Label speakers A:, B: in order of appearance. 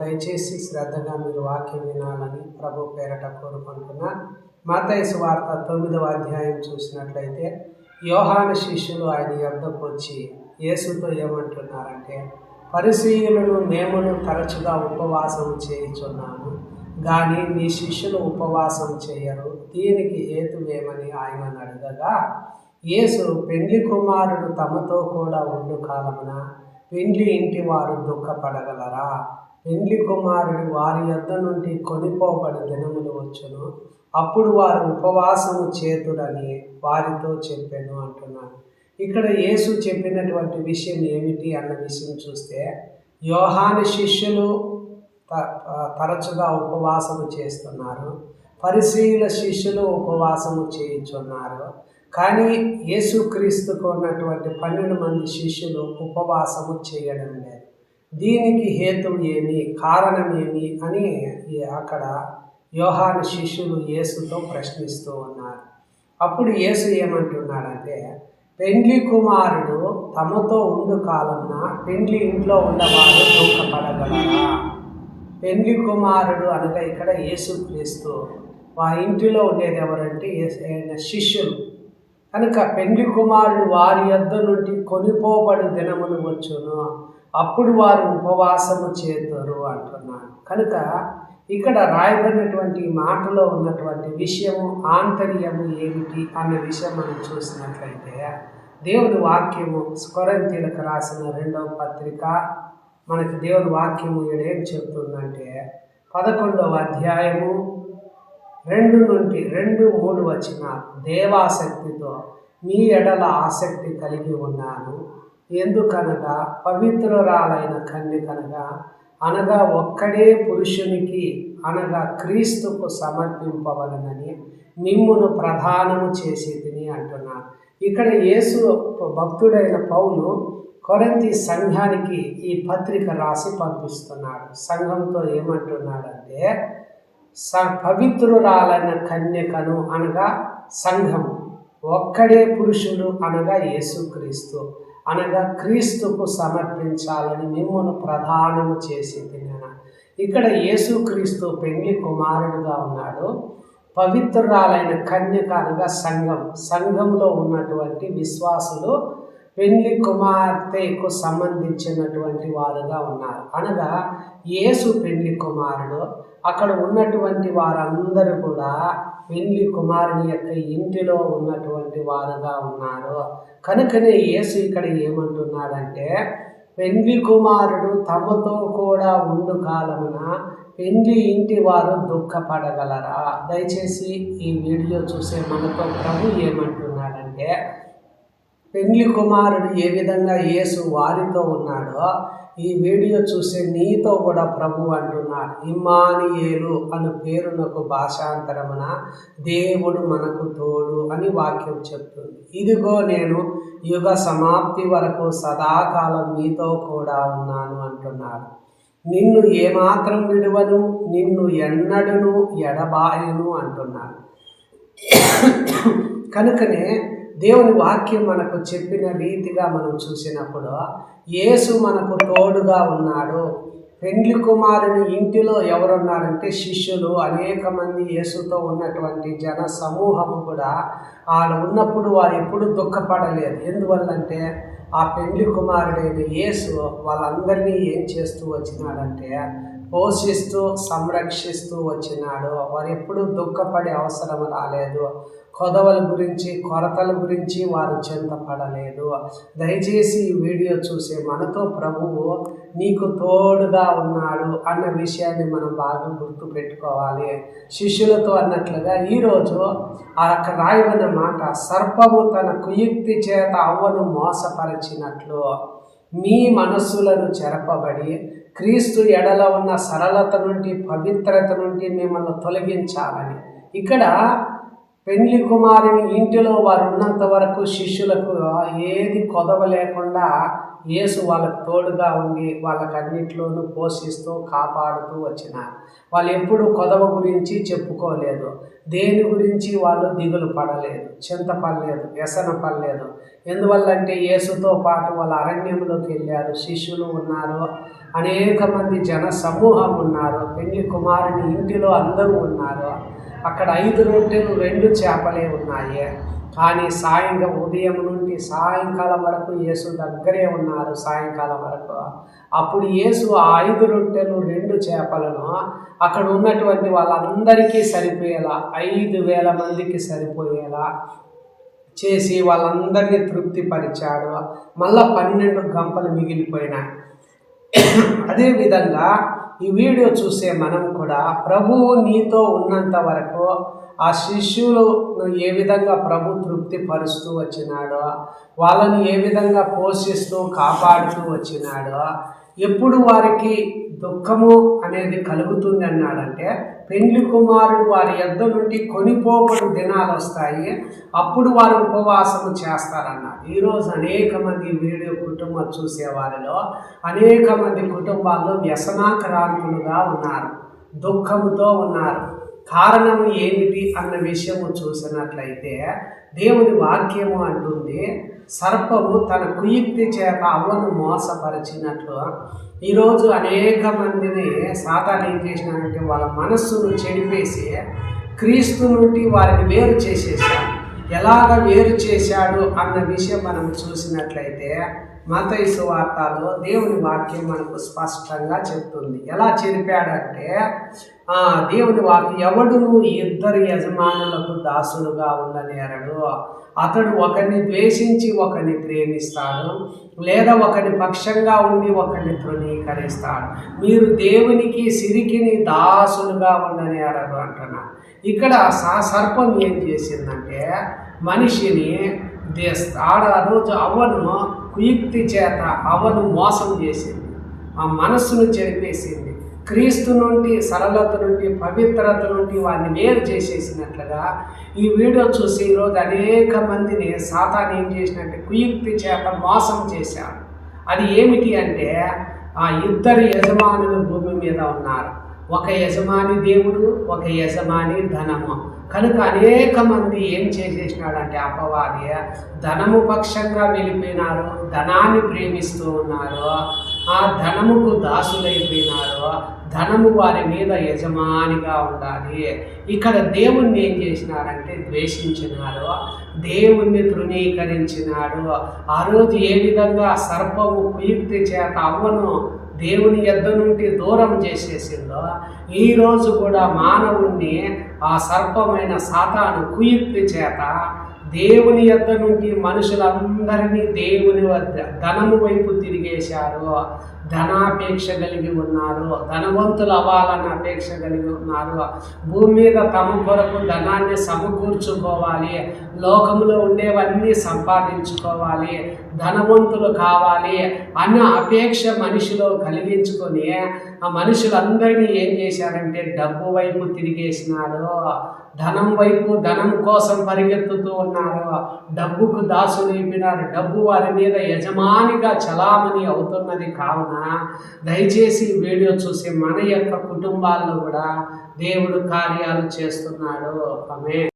A: దయచేసి శ్రద్ధగా మీరు వాక్యం వినాలని ప్రభు పేరట కోరుకుంటున్నాను. మత్తయి సువార్త 9వ అధ్యాయం చూసినట్లయితే యోహాను శిష్యులు ఆయన యొద్దకు వచ్చి యేసుతో ఏమంటున్నారంటే, పరిసయ్యులను మేమును తరచుగా ఉపవాసం చేయుచున్నాము, కానీ నీ శిష్యులు ఉపవాసం చేయరు, దీనికి హేతువేమని ఆయనను అడగగా, యేసు పెండ్లి కుమారుడు తమతో కూడా ఉండు కాలమున పెండ్లి ఇంటి వారు దుఃఖపడగలరా? పెండ్లి కుమారుడు వారి యొద్ద నుండి కొనిపోబడి దినములు వచ్చును, అప్పుడు వారు ఉపవాసము చేతురని వారితో చెప్పాను అంటున్నాను. ఇక్కడ యేసు చెప్పినటువంటి విషయం ఏమిటి అన్న విషయం చూస్తే, యోహాను శిష్యులు తరచుగా ఉపవాసము చేస్తున్నారు, పరిసయ్యుల శిష్యులు ఉపవాసము చేయుచున్నారు. కానీ యేసుక్రీస్తుకు ఉన్నటువంటి 12 మంది శిష్యులు ఉపవాసము చేయడం లేదు. దీనికి హేతు ఏమి, కారణం ఏమి అని అక్కడ యోహాను శిష్యులు యేసుతో ప్రశ్నిస్తూ ఉన్నారు. అప్పుడు యేసు ఏమంటున్నాడంటే, పెండ్లి కుమారుడు తమతో ఉండు కాలమున పెండ్లి ఇంట్లో ఉన్నవారు దుఃఖపడగలరా? పెండ్లి కుమారుడు అనగా ఇక్కడ యేసుక్రీస్తు, ఆ ఇంటిలో ఉండేది ఎవరంటే శిష్యులు. కనుక పెండ్లి కుమారుడు వారి యొద్ద నుండి కొనిపోబడి దినములు వచ్చును, అప్పుడు వారు ఉపవాసము చేతురు అంటున్నాను. కనుక ఇక్కడ రాయబడినటువంటి మాటలో ఉన్నటువంటి విషయము, ఆంతర్యము ఏమిటి అన్న విషయం మనం చూసినట్లయితే, దేవుని వాక్యము కొరింథీయులకు రాసిన 2వ పత్రిక మనకి దేవుని వాక్యము ఏం చెప్తుందంటే, 11వ అధ్యాయము 2-3 వచనాలు, దేవాసక్తితో మీ ఎడల ఆసక్తి కలిగి ఉన్నాను, ఎందుకనగా పవిత్రురాలైన కన్యకనగా అనగా ఒక్కడే పురుషునికి అనగా క్రీస్తుకు సమర్పింపవలనని మిమ్మును ప్రధానము చేసి తిని అంటున్నాను. ఇక్కడ యేసు భక్తుడైన పౌలు కొరింథీ సంఘానికి ఈ పత్రిక రాసి పంపిస్తున్నాడు. సంఘంతో ఏమంటున్నాడంటే, పవిత్రురాలైన కన్యకను అనగా సంఘం, ఒక్కడే పురుషుడు అనగా యేసుక్రీస్తు అనగా క్రీస్తుకు సమర్పించాలని మిమ్మును ప్రధానము చేసి తిన. ఇక్కడ యేసుక్రీస్తు పెండ్లి కుమారుడుగా ఉన్నాడు, పవిత్రురాలైన కన్యక అనగా సంఘం, సంఘంలో ఉన్నటువంటి విశ్వాసులు పెండ్లి కుమార్తెకు సంబంధించినటువంటి వారుగా ఉన్నారు. అనగా యేసు పెండ్లి కుమారుడు, అక్కడ ఉన్నటువంటి వారందరూ కూడా పెండ్లి కుమారుని యొక్క ఇంటిలో ఉన్నటువంటి వారుగా ఉన్నారు. కనుకనే యేసు ఇక్కడ ఏమంటున్నాడంటే, పెండ్లి కుమారుడు తమతో కూడా ఉండు కాలమున పెండ్లి ఇంటి వారు దుఃఖపడగలరా? దయచేసి ఈ వీడియో చూసే మనతో ప్రభు ఏమంటున్నాడంటే, పెండ్లి కుమారుడు ఏ విధంగా యేసు వారితో ఉన్నాడో ఈ వీడియో చూసే నీతో కూడా ప్రభు అంటున్నాడు. ఇమ్మానుయేలు అను పేరునకు భాషాంతరమున దేవుడు మనకు తోడు అని వాక్యం చెప్తుంది. ఇదిగో నేను యుగ సమాప్తి వరకు సదాకాలం నీతో కూడా ఉన్నాను అంటున్నాడు. నిన్ను ఏమాత్రం విడువను, నిన్ను ఎన్నడను ఎడబాయను అంటున్నాడు. కనుకనే దేవుని వాక్యం మనకు చెప్పిన రీతిగా మనం చూసినప్పుడు యేసు మనకు తోడుగా ఉన్నాడు. పెండ్లి కుమారుని ఇంటిలో ఎవరున్నారంటే శిష్యులు, అనేక మంది యేసుతో ఉన్నటువంటి జన సమూహము కూడా ఆడ ఉన్నప్పుడు వారు ఎప్పుడు దుఃఖపడలేదు. ఎందువల్లంటే ఆ పెండ్లి కుమారుడైన యేసు వాళ్ళందరినీ ఏం చేస్తూ వచ్చినాడంటే పోషిస్తూ సంరక్షిస్తూ వచ్చినాడు. వారు ఎప్పుడూ దుఃఖపడే అవసరం రాలేదు. కొదవల గురించి, కొరతల గురించి వారు చింతపడలేదు. దయచేసి ఈ వీడియో చూసే మనతో ప్రభువు నీకు తోడుగా ఉన్నాడు అన్న విషయాన్ని మనం బాగా గుర్తు పెట్టుకోవాలి. శిష్యులతో అన్నట్లుగా ఈరోజు అక్కడ రాయబడిన మాట, సర్పము తన కుయుక్తి చేత అవ్వను మోసపరచినట్లు మీ మనస్సులను చెరపబడి క్రీస్తు ఎడల ఉన్న సరళత నుండి, పవిత్రత నుండి మిమ్మల్ని తొలగించాలని. ఇక్కడ పెండ్లి కుమారుని ఇంటిలో వారు ఉన్నంత వరకు శిష్యులకు ఏది కొదవ లేకుండా యేసు వాళ్ళకు తోడుగా ఉండి వాళ్ళకన్నిట్లోనూ పోషిస్తూ కాపాడుతూ వచ్చినారు. వాళ్ళు ఎప్పుడు కొదవ గురించి చెప్పుకోలేదు, దేని గురించి వాళ్ళు దిగులు పడలేదు, చింతపడలేదు, వ్యసన పడలేదు. ఎందువల్లంటే యేసుతో పాటు వాళ్ళ అరణ్యంలోకి వెళ్ళారు, శిష్యులు ఉన్నారు, అనేక మంది జన సమూహం ఉన్నారు, పెళ్లి కుమారుని ఇంటిలో అందరూ ఉన్నారు. అక్కడ 5 రొట్టెలు 2 చేపలే ఉన్నాయి. కానీ ఉదయం నుండి సాయంకాలం వరకు యేసు దగ్గరే ఉన్నారు. సాయంకాలం వరకు అప్పుడు యేసు ఆ 5 రొట్టెలు 2 చేపలను అక్కడ ఉన్నటువంటి వాళ్ళందరికీ సరిపోయేలా 5,000 మందికి సరిపోయేలా చేసి వాళ్ళందరినీ తృప్తిపరిచాడు. మళ్ళా 12 గంపలు మిగిలిపోయినాయి. అదేవిధంగా ఈ వీడియో చూసే మనం కూడా ప్రభువు నీతో ఉన్నంత వరకు ఆ శిష్యులు ఏ విధంగా ప్రభు తృప్తి పరుస్తూ వచ్చినాడో, వాళ్ళని ఏ విధంగా పోషిస్తూ కాపాడుతూ వచ్చినాడో, ఎప్పుడు వారికి దుఃఖము అనేది కలుగుతుంది అన్నాడంటే పెండ్లి కుమారుడు వారి యొద్ద నుండి కొనిపోబడు దినాలు వస్తాయి, అప్పుడు వారు ఉపవాసము చేస్తారన్నాడు. ఈరోజు అనేక మంది వీడియో కుటుంబం చూసేవారిలో అనేక మంది కుటుంబాల్లో వ్యసనాక్రాంతులుగా ఉన్నారు, దుఃఖముతో ఉన్నారు. కారణము ఏమిటి అన్న విషయము చూసినట్లయితే దేవుని వాక్యము అంటుంది, సర్పము తన కుయుక్తి చేత అవ్వను మోసపరిచినట్లు ఈరోజు అనేక మందిని సాతాను ఏం చేసినాడంటే వాళ్ళ మనస్సును చెడిపేసి క్రీస్తు నుండి వారిని వేరు చేసేసాడు. ఎలాగ వేరు చేశాడు అన్న విషయం మనం చూసినట్లయితే మత్తయి సువార్తలో దేవుని వాక్యం మనకు స్పష్టంగా చెప్తుంది. ఎలా చెరిపాడంటే దేవుని వాక్యం, ఎవడును 2 యజమానులకు దాసుడుగా ఉండనేరడు. అతడు ఒకరిని ద్వేషించి ఒకరిని ప్రేమిస్తాడు, లేదా ఒకరి పక్షంగా ఉండి ఒకరిని తృణీకరిస్తాడు. మీరు దేవునికి సిరికిని దాసులుగా ఉండనేరడు అంటున్నాడు. ఇక్కడ సర్పం ఏం చేసిందంటే మనిషిని రోజు అవ్వను కుయుక్తి చేత అవ్వను మోసం చేసింది, ఆ మనస్సును చెరిపేసింది. క్రీస్తు నుండి, సరళత నుండి, పవిత్రత నుండి వారిని వేరు చేసేసినట్లుగా ఈ వీడియో చూసి ఈరోజు అనేక మందిని సాతాను ఏం చేసినట్టే కుయుక్తి చేత మోసం చేశాడు. అది ఏమిటి అంటే ఆ 2 యజమానులు భూమి మీద ఉన్నారు. ఒక యజమాని దేవుడు, ఒక యజమాని ధనము. కనుక అనేక మంది ఏం చేసేసినాడంటే అపవాది ధనము పక్షంగా వెళ్ళిపోయినారు, ధనాన్ని ప్రేమిస్తూ ఉన్నారు, ఆ ధనముకు దాసులైపోయినారు. ధనము వారి మీద యజమానిగా ఉండాలి. ఇక్కడ దేవుణ్ణి ఏం చేసినారంటే ద్వేషించినారు, దేవుణ్ణి తృణీకరించినాడు. ఆ రోజు ఏ విధంగా సర్పము కుయుక్తి చేత అవ్వను దేవుని యొద్ద నుండి దూరం చేసేసిందో, ఈరోజు కూడా మానవుణ్ణి ఆ సర్పమైన సాతాను కుయుక్తి చేత దేవుని యొద్ద నుండి మనుషులందరినీ దేవుని వద్ద ధనము వైపు తిరిగేశారు. ధనాపేక్ష కలిగి ఉన్నారు, ధనవంతులు అవ్వాలన్న అపేక్ష కలిగి ఉన్నారు. భూమి మీద తమ కొరకు ధనాన్ని సమకూర్చుకోవాలి, లోకంలో ఉండేవన్నీ సంపాదించుకోవాలి, ధనవంతులు కావాలి అన్న అపేక్ష మనిషిలో కలిగించుకొని ఆ మనుషులందరినీ ఏం చేశారంటే డబ్బు వైపు తిరిగేసినాడు. ధనం వైపు, ధనం కోసం పరిగెత్తుతూ ఉన్నారు, డబ్బుకు దాసులైపోయినారు. డబ్బు వారి మీద యజమానిగా చలామణి అవుతున్నది. కావున దయచేసి వీడియో చూసి మన యొక్క కుటుంబాల్లో కూడా దేవుడు కార్యాలు చేస్తున్నాడు. ఆమేన్.